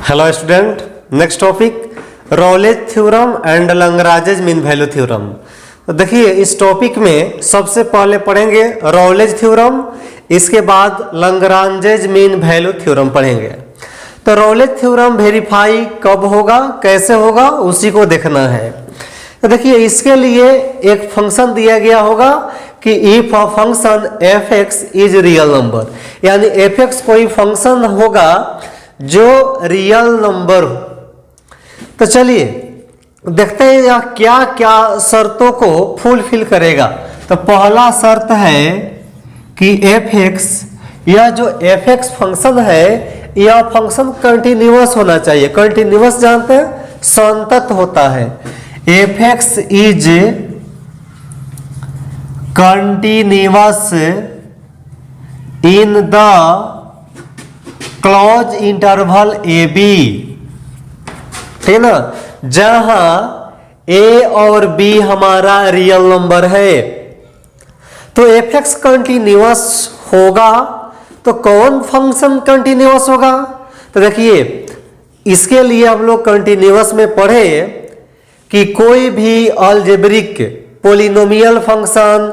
Hello student, next topic Rolle's theorem and Lagrange mean value theorem. तो देखिए इस topic में सबसे पहले पढ़ेंगे रॉलेज थ्योरम, इसके बाद लैग्रांज मीन वैल्यू थ्योरम पढ़ेंगे। तो रॉलेज थ्योरम वेरीफाई कब होगा, कैसे होगा, उसी को देखना है। तो देखिए इसके लिए एक फंक्शन दिया गया होगा कि if a function F x is real number, यानी एफ एक्स कोई फंक्शन होगा जो रियल नंबर हो। तो चलिए देखते हैं यह क्या क्या शर्तों को फुलफिल करेगा। तो पहला शर्त है कि एफ एक्स, यह जो एफ एक्स फंक्शन है यह फंक्शन कंटिन्यूअस होना चाहिए। कंटिन्यूअस जानते हैं, संतत होता है। F x is continuous in the close interval a b, ठीक ना, जहां ए और बी हमारा रियल नंबर है। तो एफ एक्स कंटिन्यूअस होगा तो कौन फंक्शन कंटिन्यूअस होगा? तो देखिए इसके लिए हम लोग कंटिन्यूअस में पढ़े कि कोई भी अलजेब्रिक पोलिनोमियल फंक्शन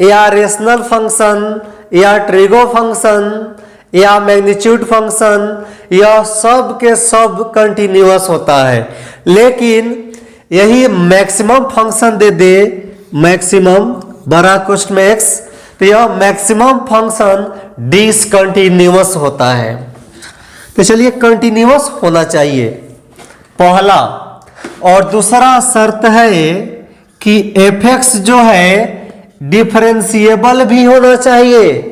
या रेशनल फंक्शन या ट्रिगो फंक्शन या मैग्नीट्यूड फंक्शन, यह सब के सब कंटिन्यूअस होता है। लेकिन यही मैक्सिमम फंक्शन दे मैक्सिमम बड़ा कोष्ठ में एक्स, तो यह मैक्सिमम फंक्शन डिसकंटिन्यूअस होता है। तो चलिए कंटिन्यूअस होना चाहिए पहला। और दूसरा शर्त है कि एफ एक्स जो है डिफरेंशिएबल भी होना चाहिए।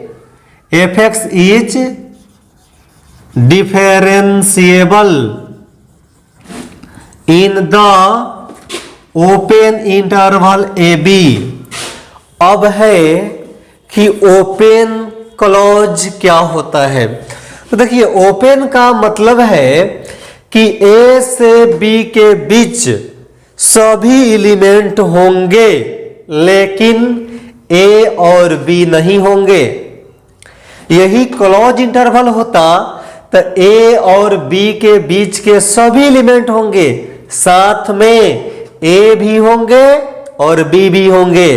F x is differentiable in the open interval a b. अब है कि ओपन क्लोज क्या होता है। तो देखिए ओपन का मतलब है कि ए से बी के बीच सभी एलिमेंट होंगे लेकिन ए और बी नहीं होंगे। यही क्लोज इंटरवल होता तो ए और बी के बीच के सभी एलिमेंट होंगे, साथ में ए भी होंगे और बी भी होंगे।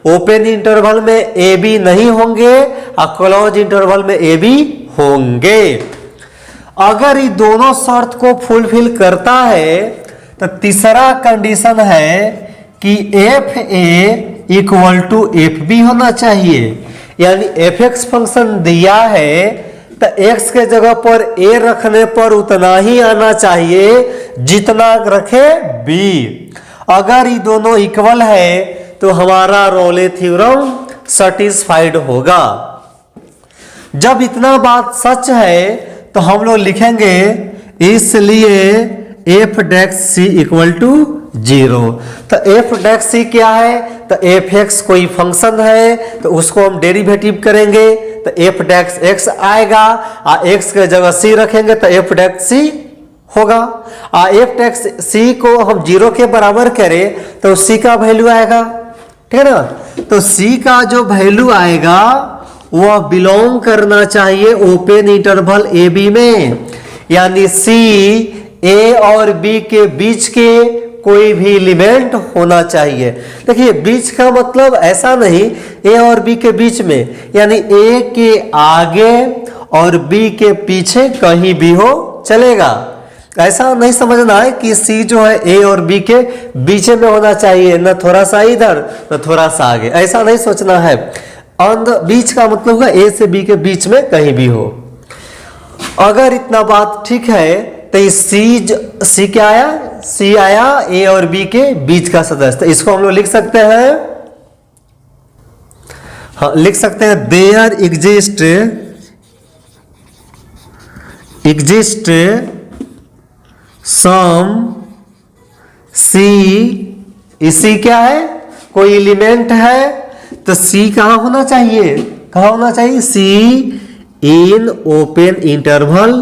ओपन इंटरवल में ए बी नहीं होंगे और क्लोज इंटरवल में ए बी होंगे। अगर ये दोनों शर्त को फुलफिल करता है तो तीसरा कंडीशन है कि f a equal to f b होना चाहिए। यानी एफ एक्स फंक्शन दिया है तो एक्स के जगह पर ए रखने पर उतना ही आना चाहिए जितना रखे बी। अगर ये दोनों इक्वल है तो हमारा रोले थ्योरम सेटिस्फाइड होगा। जब इतना बात सच है तो हम लोग लिखेंगे इसलिए f dash c equal to 0। तो एफ डेक्स सी क्या है? तो एफ एक्स कोई फंक्शन है तो उसको हम डेरिवेटिव करेंगे तो एफ डेक्स एक्स आएगा और एक्स के जगह सी रखेंगे तो एफ डेक्स सी होगा। और एफ डेक्स सी को हम 0 के बराबर करें तो सी का वैल्यू आएगा, ठीक है ना। तो सी का जो वैल्यू आएगा वह बिलोंग करना चाहिए ओपन इंटरवल ए बी में। यानी सी ए और बी के बीच के कोई भी एलिमेंट होना चाहिए। देखिए बीच का मतलब ऐसा नहीं ए और बी के बीच में, यानी ए के आगे और बी के पीछे कहीं भी हो चलेगा। ऐसा नहीं समझना है कि सी जो है ए और बी के बीच में होना चाहिए, न थोड़ा सा इधर न थोड़ा सा आगे, ऐसा नहीं सोचना है। बीच का मतलब होगा ए से बी के बीच में कहीं भी हो। अगर इतना बात ठीक है तो सी क्या आया? सी आया ए और बी के बीच का सदस्य। तो इसको हम लोग लिख सकते हैं, हाँ लिख सकते हैं देयर एग्जिस्ट सम सी। इसी क्या है? कोई एलिमेंट है तो सी कहां होना चाहिए? कहां होना चाहिए? C in open interval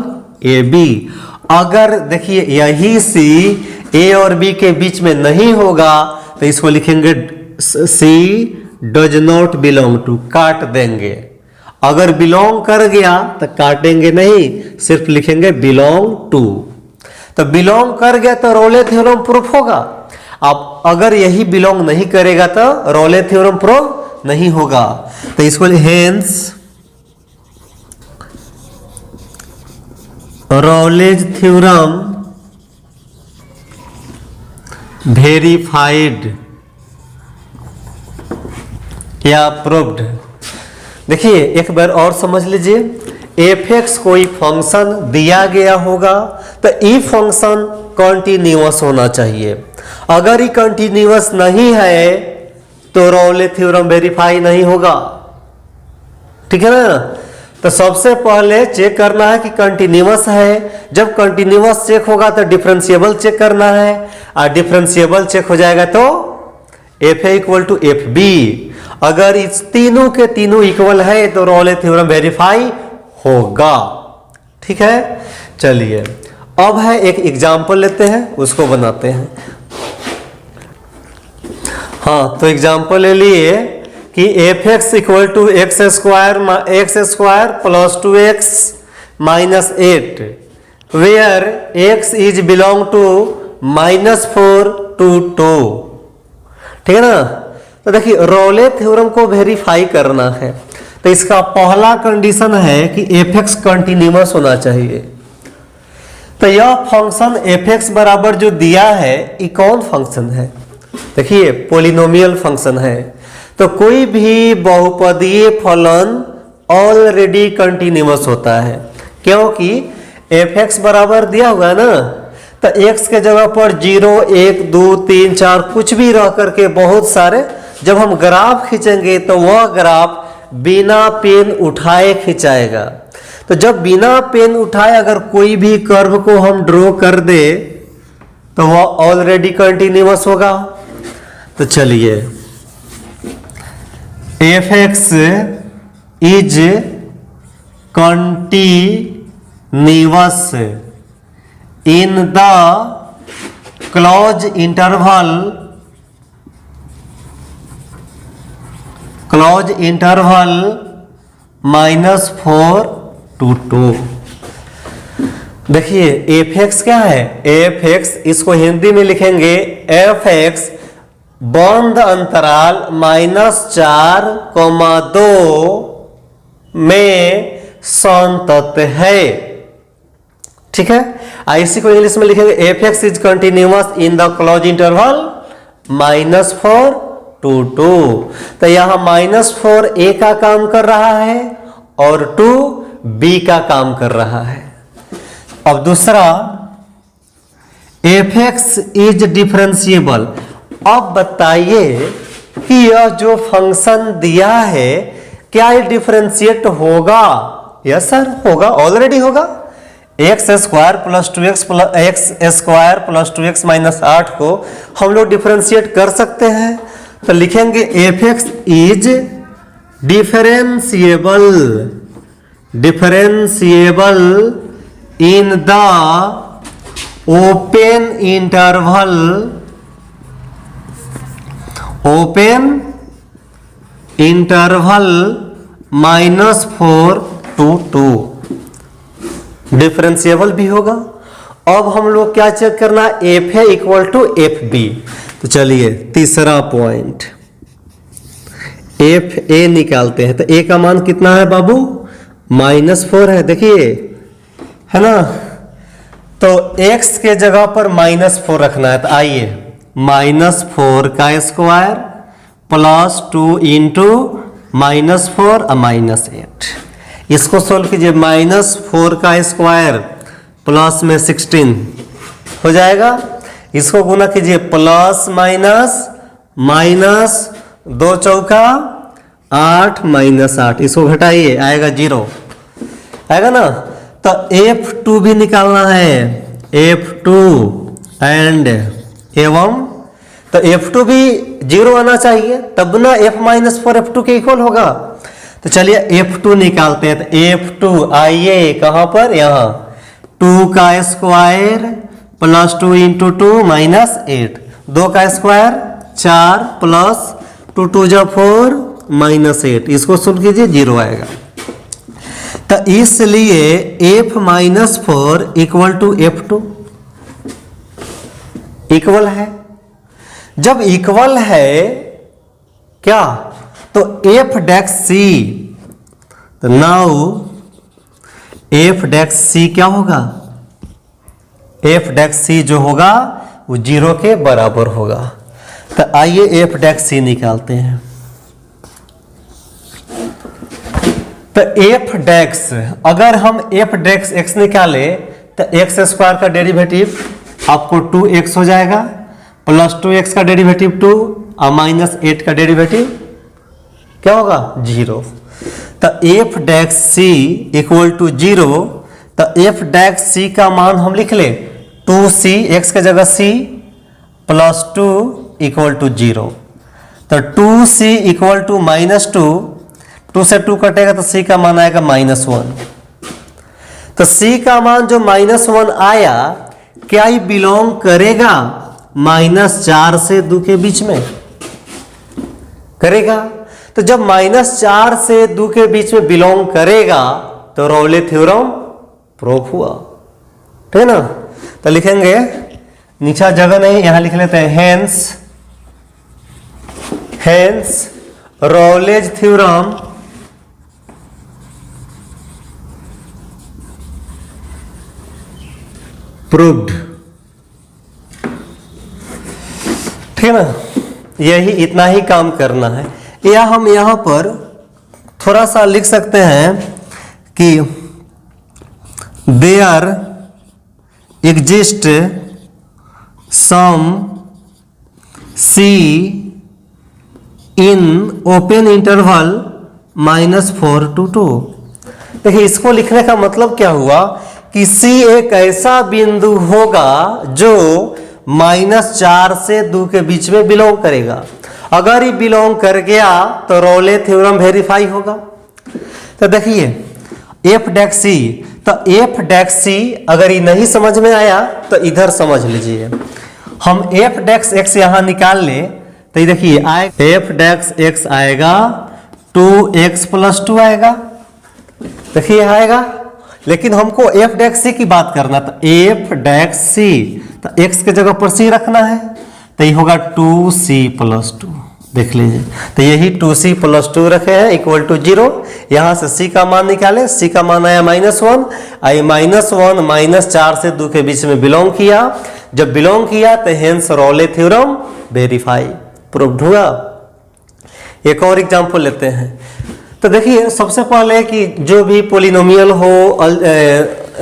a b. अगर देखिए यही सी ए और बी के बीच में नहीं होगा तो इसको लिखेंगे सी डज नॉट बिलोंग टू, काट देंगे। अगर बिलोंग कर गया तो काटेंगे नहीं, सिर्फ लिखेंगे बिलोंग टू। तो बिलोंग कर गया तो रोले थ्योरम प्रूफ होगा। अब अगर यही बिलोंग नहीं करेगा तो रोले थ्योरम प्रूफ नहीं होगा। तो इसको हेंस रोलेज थ्योरम वेरीफाइड या प्रूव्ड। देखिए एक बार और समझ लीजिए, एफ एक्स कोई फंक्शन दिया गया होगा तो ई फंक्शन कंटिन्यूअस होना चाहिए। अगर ये कंटिन्यूअस नहीं है तो रोले थ्योरम वेरीफाई नहीं होगा। ठीक है ना। तो सबसे पहले चेक करना है कि कंटिन्यूअस है। जब कंटिन्यूअस चेक होगा तो डिफरेंशिएबल चेक करना है, और डिफरेंशिएबल चेक हो जाएगा तो f a equal to f b. अगर इस तीनों के तीनों इक्वल है तो रोले थ्योरम वेरीफाई होगा। ठीक है, चलिए अब है एक एग्जाम्पल लेते हैं, उसको बनाते हैं। हाँ, तो एग्जाम्पल ले लिए कि f x equal to x square plus 2x minus 8 where x is belong to -4 to 2। ठीक है ना। तो देखिए रोले थ्योरम को वेरीफाई करना है तो इसका पहला कंडीशन है कि एफ एक्स कंटिन्यूअस होना चाहिए। तो यह फंक्शन एफ एक्स बराबर जो दिया है ये कौन फंक्शन है? देखिए पॉलिनोमियल फंक्शन है। तो कोई भी बहुपदीय फलन ऑलरेडी कंटिन्यूअस होता है, क्योंकि एफ एक्स बराबर दिया हुआ है ना। तो एक्स के जगह पर 0 1 2 3 4 कुछ भी रह करके बहुत सारे, जब हम ग्राफ खींचेंगे तो वह ग्राफ बिना पेन उठाए खिंचाएगा। तो जब बिना पेन उठाए अगर कोई भी कर्व को हम ड्रॉ कर दे तो वह ऑलरेडी कंटिन्यूअस होगा। तो चलिए F x is continuous in the close interval -4 to 2। देखिए एफ एक्स क्या है? एफ एक्स, इसको हिंदी में लिखेंगे एफ एक्स बंद अंतराल -4,2 में संतत है। ठीक है, इसी को इंग्लिश में लिखेंगे f x is continuous in the close interval -4 to 2। तो यहां -4 ए का काम कर रहा है और 2 बी का काम कर रहा है। अब दूसरा एफ एक्स इज डिफरेंशिएबल। अब बताइए कि यह जो फंक्शन दिया है क्या ये डिफरेंशिएट होगा? यस सर होगा, ऑलरेडी होगा। X square plus 2x minus 8 को हम लोग डिफरेंशिएट कर सकते हैं। तो लिखेंगे f x is differentiable in the open interval -4 to 2। Differentiable भी होगा। अब हम लोग क्या चेक करना? F a equal to f b. तो चलिए तीसरा पॉइंट एफ ए निकालते हैं। तो ए का मान कितना है बाबू? -4 है, देखिए है ना। तो x के जगह पर -4 रखना है। तो आइए -4 का स्क्वायर प्लस 2 इंटू -4 और -8, इसको सोल्व कीजिए। -4 का स्क्वायर प्लस में 16 हो जाएगा। इसको गुना कीजिए प्लस माइनस 2 चौका 8 -8, इसको घटाइए आएगा 0 आएगा ना। तो F2 भी निकालना है, F2 एंड एवं तो F2 भी 0 आना चाहिए तब ना F-4 F2 के इक्वल होगा। तो चलिए F2 निकालते हैं। तो F2 आइए कहां पर? यहां 2 का स्क्वायर प्लस 2 इंटू 2 -8, 2 का स्क्वायर 4 प्लस 2 2 जा 4 -8, इसको सुन कीजिए 0 आएगा। तो इसलिए F-4 equal to F2। Equal है। जब इक्वल है क्या, तो एफ डेक्स सी, तो नाउ एफ डेक्स सी क्या होगा, एफ डेक्स सी जो होगा वो 0 के बराबर होगा। तो आइए एफ डेक्स सी निकालते हैं। तो एफ डेक्स, अगर हम एफ डेक्स एक्स निकाले तो एक्स स्क्वायर का डेरिवेटिव आपको 2x हो जाएगा, प्लस 2x का डेरिवेटिव 2 और माइनस 8 का डेरिवेटिव क्या होगा 0। तो f dash c equal to 0। तो एफ डेक्स सी का मान हम लिख ले 2c, x के जगह c प्लस 2 इक्वल टू 0। तो 2c इक्वल टू -2, 2 से 2 कटेगा तो c का मान आएगा -1। तो c का मान जो -1 आया, क्या ये बिलोंग करेगा -4 से 2 के बीच में, करेगा। तो जब -4 से 2 के बीच में बिलोंग करेगा तो राउले थ्योरम प्रूफ हुआ, ठीक है ना। तो लिखेंगे, नीचे जगह नहीं, यहां लिख लेते हैं हेंस राउलेज थ्योरम प्रूव्ड, ठीक है ना। यही इतना ही काम करना है। या हम यहां पर थोड़ा सा लिख सकते हैं कि there exist some c in open interval -4 to 2। देखिए, इसको लिखने का मतलब क्या हुआ कि C एक ऐसा बिंदु होगा जो -4 से 2 के बीच में बिलोंग करेगा। अगर ये बिलोंग कर गया तो राउले थ्योरम वेरीफाई होगा। तो देखिए एफ डेक्स सी, तो एफ डेक्स सी अगर ये नहीं समझ में आया तो इधर समझ लीजिए। हम एफ डेक्स एक्स यहां निकाल ले तो ये देखिए आए, एफ डेक्स एक्स आएगा 2x + 2 आएगा, देखिए आएगा। लेकिन हमको एफ डेक्स सी की बात करना, तो एफ डेक्स सी, तो x के जगह पर c रखना है, तो ये होगा 2c + 2। देख लीजिए, तो यही 2c + 2 रखे हैं इक्वल टू 0। यहां से c का मान निकाले, c का मान आया -1, आई -1 -4 से 2 के बीच में बिलोंग किया। जब बिलोंग किया तो हेंस राउले थ्योरम वेरीफाई, प्रूव्ड हुआ। एक और एग्जांपल लेते हैं। तो देखिए, सबसे पहले कि जो भी पोलिनोमियल हो,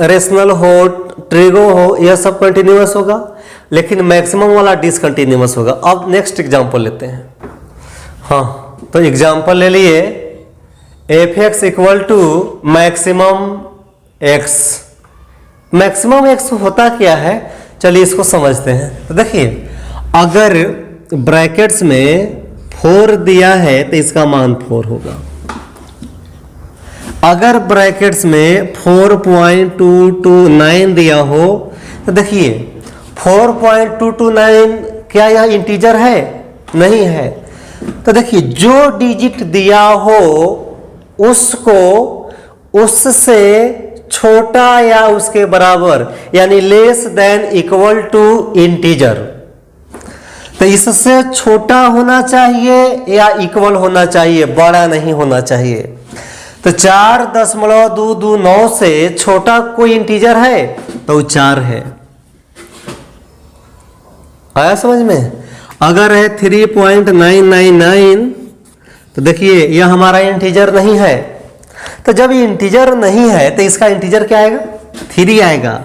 रेशनल हो, ट्रिगो हो, यह सब कंटिन्यूअस होगा, लेकिन मैक्सिमम वाला डिसकंटिन्यूअस होगा। अब नेक्स्ट एग्जांपल लेते हैं। हाँ, तो एग्जांपल ले लिए f(x) = maximum x। Maximum x होता क्या है, चलिए इसको समझते हैं। तो देखिए, अगर ब्रैकेट्स में 4 दिया है तो इसका मान 4 होगा। अगर ब्रैकेट्स में 4.229 दिया हो तो देखिए 4.229 क्या यह इंटीजर है, नहीं है। तो देखिए, जो डिजिट दिया हो उसको उससे छोटा या उसके बराबर, यानी less than equal to integer. तो इससे छोटा होना चाहिए या इक्वल होना चाहिए, बड़ा नहीं होना चाहिए। तो 4.229 से छोटा कोई इंटीजर है तो 4 है। आया समझ में। अगर है 3.999 तो देखिए यह हमारा इंटीजर नहीं है। तो जब ये इंटीजर नहीं है तो इसका इंटीजर क्या आएगा, 3 आएगा।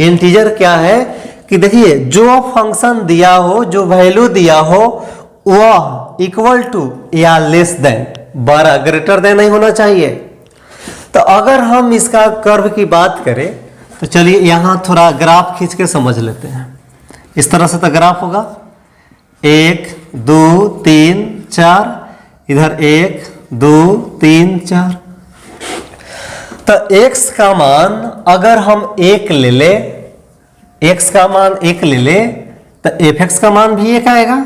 इंटीजर क्या है कि देखिए, जो फंक्शन दिया हो, जो वैल्यू दिया हो, वह इक्वल टू या लेस देन, बड़ा ग्रेटर देन नहीं होना चाहिए। तो अगर हम इसका कर्व की बात करें तो चलिए यहां थोड़ा ग्राफ खींच के समझ लेते हैं। इस तरह से तो ग्राफ होगा 1 2 3 4, इधर 1 2 3 4। तो x का मान अगर हम 1 ले ले, x का मान 1 ले ले तो f(x) का मान भी 1 आएगा।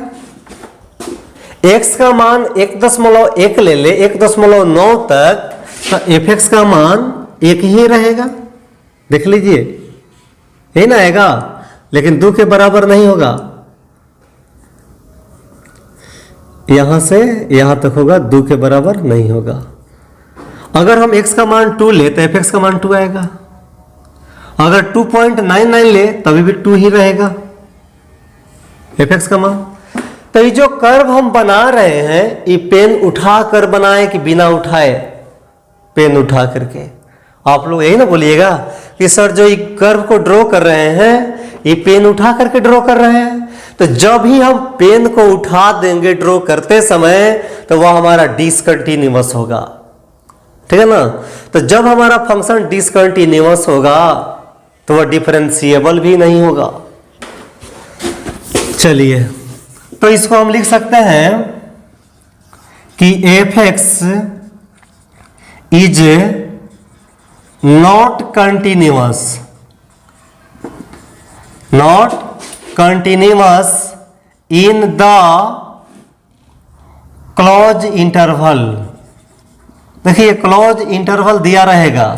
x का मान 1.1 ले ले 1.9 तक, तो f(x) का मान 1 ही रहेगा। देख लीजिए, यही ना आएगा। लेकिन 2 के बराबर नहीं होगा। यहां से यहां तक होगा, 2 के बराबर नहीं होगा। अगर हम x का मान 2 ले तो f(x) का मान 2 आएगा। अगर 2.99 ले तभी भी 2 ही रहेगा f(x) का मान। तो ये जो कर्व हम बना रहे हैं, ये पेन उठा कर बनाए कि बिना उठाए? पेन उठा करके। आप लोग यही ना बोलिएगा कि सर जो ये कर्व को ड्रॉ कर रहे हैं, ये पेन उठा करके ड्रॉ कर रहे हैं। तो जब ही हम पेन को उठा देंगे ड्रॉ करते समय, तो वह हमारा डिसकंटिन्यूअस होगा। ठीक है ना? तो जब हमारा फंक्शन डिसकंटिन्यूअस होगा तो वह डिफरेंशिएबल भी नहीं होगा। चलिए, तो इसको हम लिख सकते हैं कि f(x) is not continuous in the close interval. देखिए, क्लोज इंटरवल दिया रहेगा।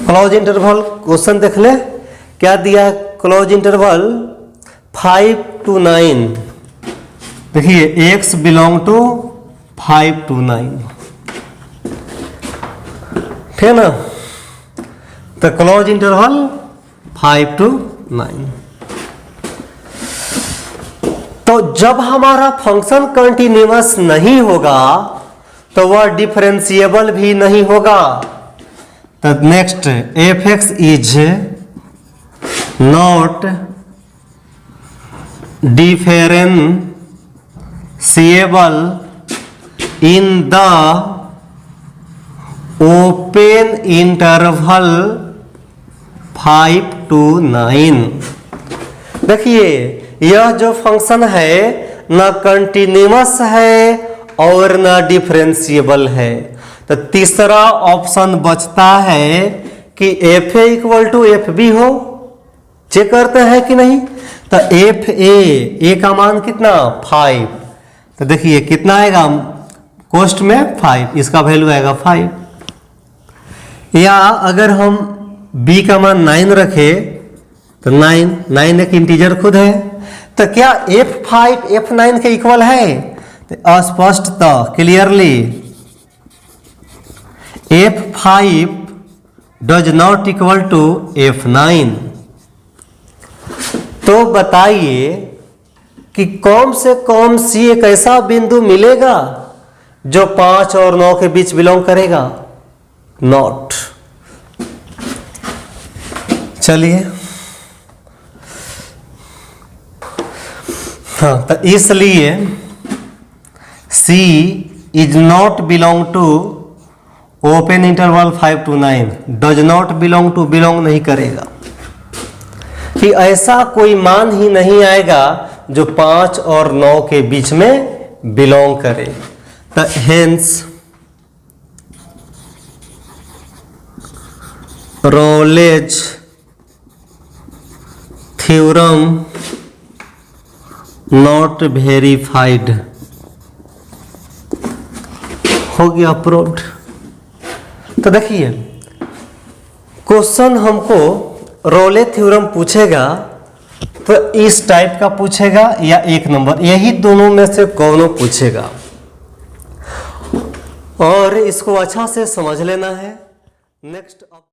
क्लोज इंटरवल क्वेश्चन देख ले, क्या दिया है? Close interval 5 to 9। देखिए, x बिलोंग टू 5 to 9, ठीक है ना? तो क्लोज इंटरवल 5 to 9। तो जब हमारा फंक्शन कंटिन्यूअस नहीं होगा तो वह डिफरेंशिएबल भी नहीं होगा। तो next, f(x) is not differentiable in the open interval 5 to 9। देखिए, यह जो फंक्शन है ना कंटिन्यूअस है और ना डिफरेंशिएबल है। तो तीसरा ऑप्शन बचता है कि fa इक्वल टू fb हो। चेक करते हैं कि नहीं? तो fa का मान कितना? 5। तो देखिए कितना आएगा कोष्ट में? 5। इसका वैल्यू आएगा 5। या अगर हम b का मान 9 रखे तो 9 एक इंटीजर खुद है। तो क्या f5 f9 के इक्वल है? तो स्पष्टता clearly f5 does not equal to f9। तो बताइए कि कौन से कौन सी एक ऐसा बिंदु मिलेगा जो 5 और 9 के बीच बिलोंग करेगा? नॉट। चलिए, हाँ, तो इसलिए C is not belong to open interval 5 to 9। Does not belong to, belong नहीं करेगा, कि ऐसा कोई मान ही नहीं आएगा जो 5 और 9 के बीच में बिलोंग करे। तो hence Rolle's theorem not verified हो गया, अप्रूव्ड। तो देखिए, क्वेश्चन हमको रोले थ्योरम पूछेगा तो इस टाइप का पूछेगा या 1 नंबर, यही दोनों में से कौनों पूछेगा। और इसको अच्छा से समझ लेना है। नेक्स्ट